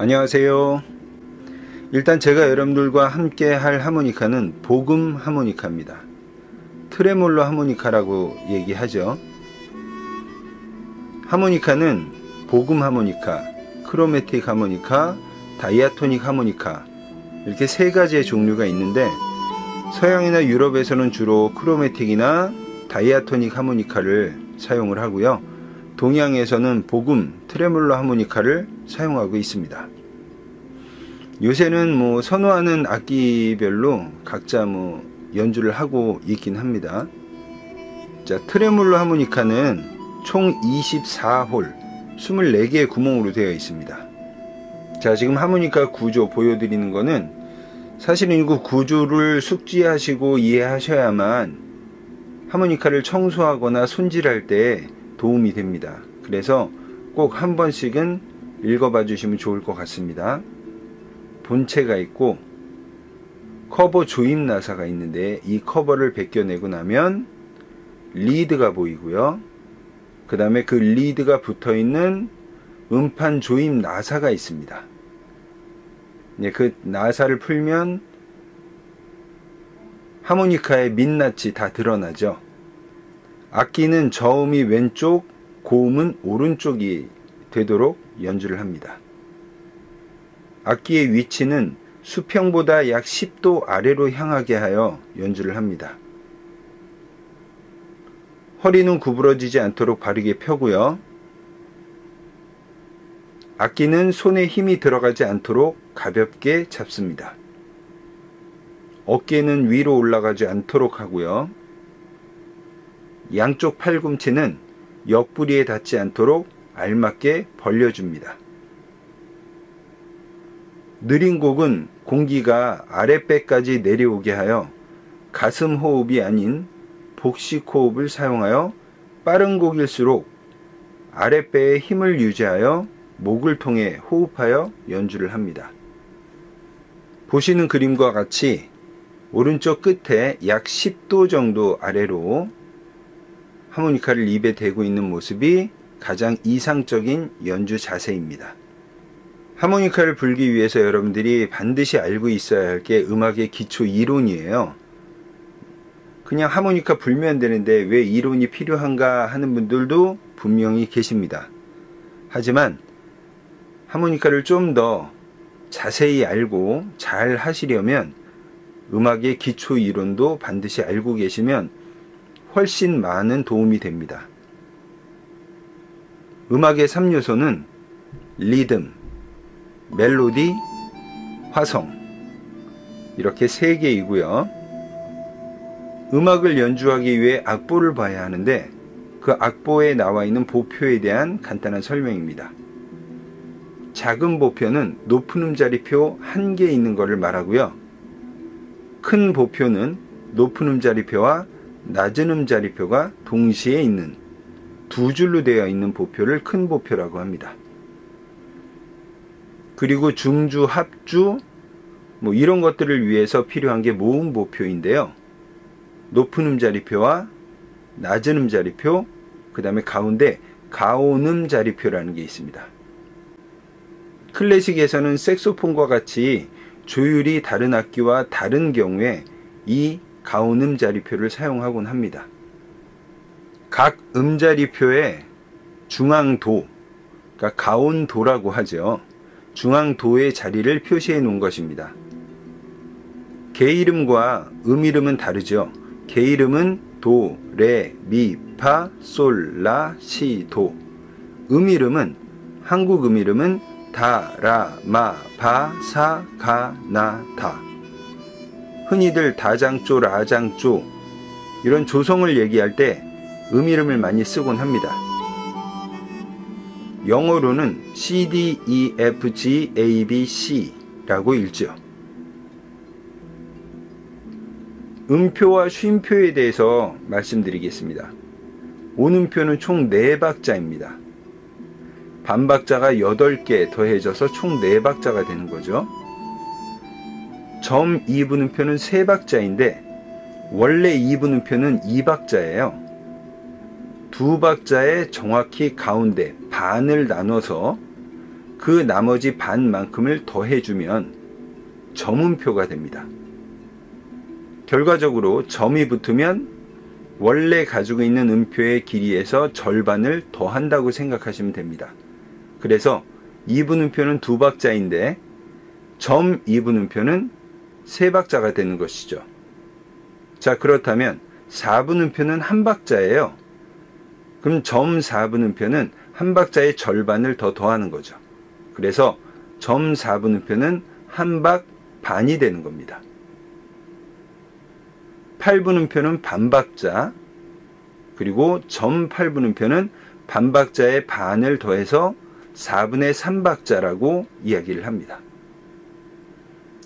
안녕하세요. 일단 제가 여러분들과 함께 할 하모니카는 복음 하모니카입니다. 트레몰로 하모니카라고 얘기하죠. 하모니카는 복음 하모니카, 크로매틱 하모니카, 다이아토닉 하모니카 이렇게 세 가지의 종류가 있는데, 서양이나 유럽에서는 주로 크로매틱이나 다이아토닉 하모니카를 사용을 하고요. 동양에서는 복음, 트레몰로 하모니카를 사용하고 있습니다. 요새는 선호하는 악기별로 각자 연주를 하고 있긴 합니다. 자, 트레몰로 하모니카는 총 24홀, 24개의 구멍으로 되어 있습니다. 자, 지금 하모니카 구조 보여드리는 거는 사실은 이 구조를 숙지하시고 이해하셔야만 하모니카를 청소하거나 손질할 때 도움이 됩니다. 그래서 꼭 한 번씩은 읽어봐 주시면 좋을 것 같습니다. 본체가 있고 커버 조임 나사가 있는데, 이 커버를 벗겨내고 나면 리드가 보이고요. 그 다음에 그 리드가 붙어있는 음판 조임 나사가 있습니다. 그 나사를 풀면 하모니카의 민낯이 다 드러나죠. 악기는 저음이 왼쪽, 고음은 오른쪽이 되도록 연주를 합니다. 악기의 위치는 수평보다 약 10도 아래로 향하게 하여 연주를 합니다. 허리는 구부러지지 않도록 바르게 펴고요. 악기는 손에 힘이 들어가지 않도록 가볍게 잡습니다. 어깨는 위로 올라가지 않도록 하고요. 양쪽 팔꿈치는 옆구리에 닿지 않도록 알맞게 벌려줍니다. 느린 곡은 공기가 아랫배까지 내려오게 하여 가슴 호흡이 아닌 복식 호흡을 사용하여, 빠른 곡일수록 아랫배에 힘을 유지하여 목을 통해 호흡하여 연주를 합니다. 보시는 그림과 같이 오른쪽 끝에 약 10도 정도 아래로 하모니카를 입에 대고 있는 모습이 가장 이상적인 연주 자세입니다. 하모니카를 불기 위해서 여러분들이 반드시 알고 있어야 할 게 음악의 기초 이론이에요. 그냥 하모니카 불면 되는데 왜 이론이 필요한가 하는 분들도 분명히 계십니다. 하지만 하모니카를 좀 더 자세히 알고 잘 하시려면 음악의 기초 이론도 반드시 알고 계시면 훨씬 많은 도움이 됩니다. 음악의 3요소는 리듬, 멜로디, 화성, 이렇게 3개이고요. 음악을 연주하기 위해 악보를 봐야 하는데, 그 악보에 나와 있는 보표에 대한 간단한 설명입니다. 작은 보표는 높은 음자리표 1개 있는 것을 말하고요. 큰 보표는 높은 음자리표와 낮은 음자리표가 동시에 있는 2줄로 되어 있는 보표를 큰 보표라고 합니다. 그리고 중주, 합주 이런 것들을 위해서 필요한 게 모음 보표인데요. 높은 음자리표와 낮은 음자리표, 그 다음에 가운데 가온 음자리표라는 게 있습니다. 클래식에서는 색소폰과 같이 조율이 다른 악기와 다른 경우에 이 가온 음자리표를 사용하곤 합니다. 각 음자리표의 중앙도, 그러니까 가온도라고 하죠. 중앙도의 자리를 표시해 놓은 것입니다. 개 이름과 음 이름은 다르죠. 개 이름은 도, 레, 미, 파, 솔, 라, 시, 도. 음 이름은, 한국 음 이름은 다, 라, 마, 바, 사, 가, 나, 다. 흔히들 다장조, 라장조 이런 조성을 얘기할 때 음 이름을 많이 쓰곤 합니다. 영어로는 C, D, E, F, G, A, B, C 라고 읽죠. 음표와 쉼표에 대해서 말씀드리겠습니다. 온음표는 총 4박자입니다. 반박자가 8개 더해져서 총 4박자가 되는 거죠. 점 2분음표는 3박자인데 원래 2분음표는 2박자예요. 2박자의 정확히 가운데 반을 나눠서 그 나머지 반만큼을 더해주면 점음표가 됩니다. 결과적으로 점이 붙으면 원래 가지고 있는 음표의 길이에서 절반을 더한다고 생각하시면 됩니다. 그래서 2분음표는 2박자인데 점 2분음표는 3박자가 되는 것이죠. 자, 그렇다면 4분음표는 1박자예요. 그럼 점 4분음표는 1박자의 절반을 더 더하는 거죠. 그래서 점 4분음표는 1박 반이 되는 겁니다. 8분음표는 반박자, 그리고 점 8분음표는 반박자의 반을 더해서 4분의 3박자라고 이야기를 합니다.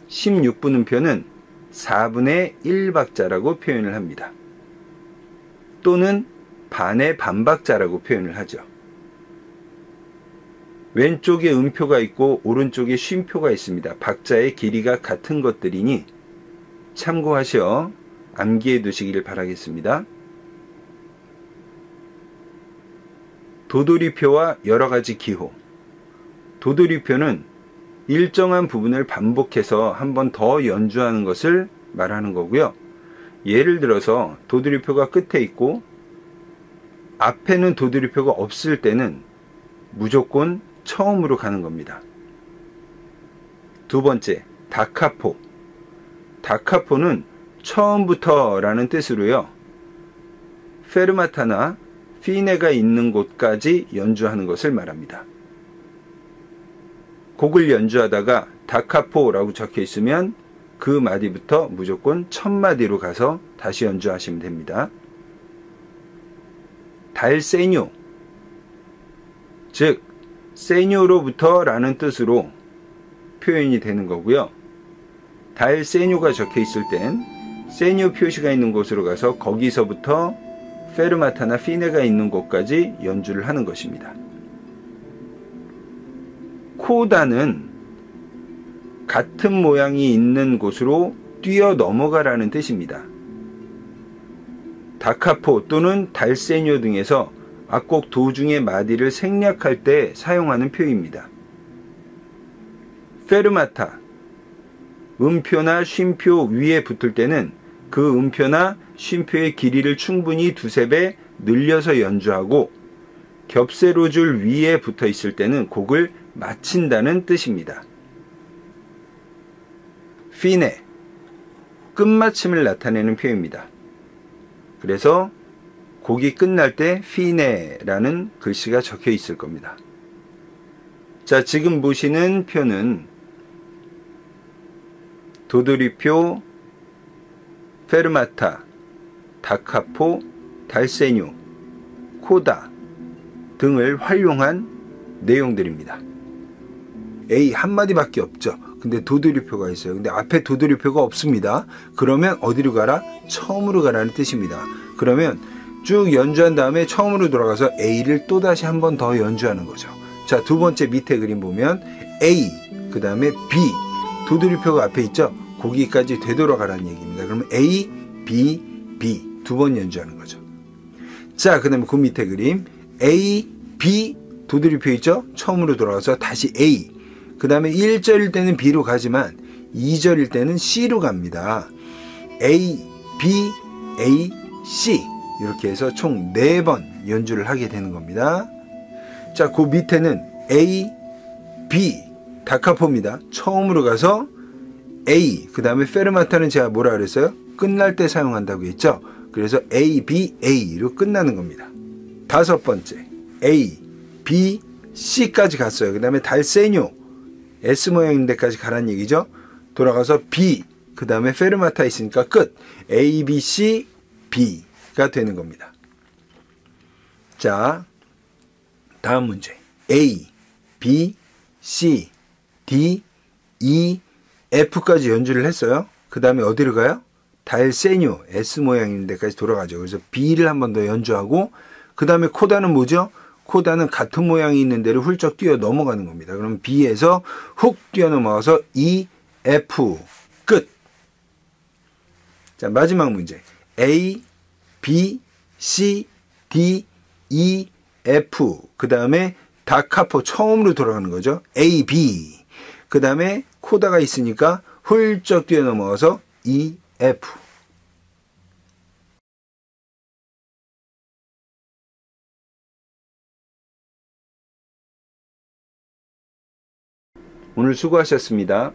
16분음표는 4분의 1박자라고 표현을 합니다. 또는 반의 반박자라고 표현을 하죠. 왼쪽에 음표가 있고 오른쪽에 쉼표가 있습니다. 박자의 길이가 같은 것들이니 참고하셔 암기해 두시길 바라겠습니다. 도돌이표와 여러가지 기호. 도돌이표는 일정한 부분을 반복해서 한 번 더 연주하는 것을 말하는 거고요. 예를 들어서 도돌이표가 끝에 있고 앞에는 도돌이표가 없을 때는 무조건 처음으로 가는 겁니다. 두 번째, 다카포. 다카포는 처음부터 라는 뜻으로요. 페르마타나 피네가 있는 곳까지 연주하는 것을 말합니다. 곡을 연주하다가 다카포라고 적혀 있으면 그 마디부터 무조건 첫 마디로 가서 다시 연주하시면 됩니다. 달세뇨, 즉 세뇨로부터 라는 뜻으로 표현이 되는 거고요. 달세뇨가 적혀 있을 땐 세뇨 표시가 있는 곳으로 가서 거기서부터 페르마타나 피네가 있는 곳까지 연주를 하는 것입니다. 코다는 같은 모양이 있는 곳으로 뛰어 넘어가라는 뜻입니다. 다카포 또는 달세뇨 등에서 악곡 도중의 마디를 생략할 때 사용하는 표입니다. 페르마타, 음표나 쉼표 위에 붙을 때는 그 음표나 쉼표의 길이를 충분히 두세 배 늘려서 연주하고 겹세로줄 위에 붙어 있을 때는 곡을 마친다는 뜻입니다. 피네, 끝마침을 나타내는 표입니다. 그래서 곡이 끝날 때 피네라는 글씨가 적혀 있을 겁니다. 자, 지금 보시는 표는 도돌이표, 페르마타, 다카포, 달세뇨, 코다 등을 활용한 내용들입니다. A 한마디밖에 없죠. 근데 도돌이표가 있어요. 근데 앞에 도돌이표가 없습니다. 그러면 어디로 가라? 처음으로 가라는 뜻입니다. 그러면 쭉 연주한 다음에 처음으로 돌아가서 A를 또다시 한 번 더 연주하는 거죠. 자, 두 번째 밑에 그림 보면 A, 그 다음에 B, 도돌이표가 앞에 있죠. 거기까지 되돌아가라는 얘기입니다. 그러면 A, B, B 두 번 연주하는 거죠. 자, 그 다음에 그 밑에 그림 A, B, 도돌이표 있죠. 처음으로 돌아가서 다시 A, 그 다음에 1절일 때는 B로 가지만 2절일 때는 C로 갑니다. A, B, A, C 이렇게 해서 총 4번 연주를 하게 되는 겁니다. 자, 그 밑에는 A, B, 다카포입니다. 처음으로 가서 A, 그 다음에 페르마타는 제가 뭐라 그랬어요? 끝날 때 사용한다고 했죠? 그래서 A, B, A로 끝나는 겁니다. 다섯 번째, A, B, C까지 갔어요. 그 다음에 달세뇨, S 모양인 데까지 가라는 얘기죠? 돌아가서 B, 그 다음에 페르마타 있으니까 끝. A, B, C, B가 되는 겁니다. 자, 다음 문제. A, B, C, D, E, F까지 연주를 했어요. 그 다음에 어디로 가요? 달세뇨, S 모양인 데까지 돌아가죠. 그래서 B를 한 번 더 연주하고, 그 다음에 코다는 뭐죠? 코다는 같은 모양이 있는 데를 훌쩍 뛰어 넘어가는 겁니다. 그럼 B에서 훅 뛰어 넘어가서 E, F, 끝. 자, 마지막 문제. A, B, C, D, E, F, 그 다음에 다카포 처음으로 돌아가는 거죠. A, B. 그 다음에 코다가 있으니까 훌쩍 뛰어넘어서 E, F. 오늘 수고하셨습니다.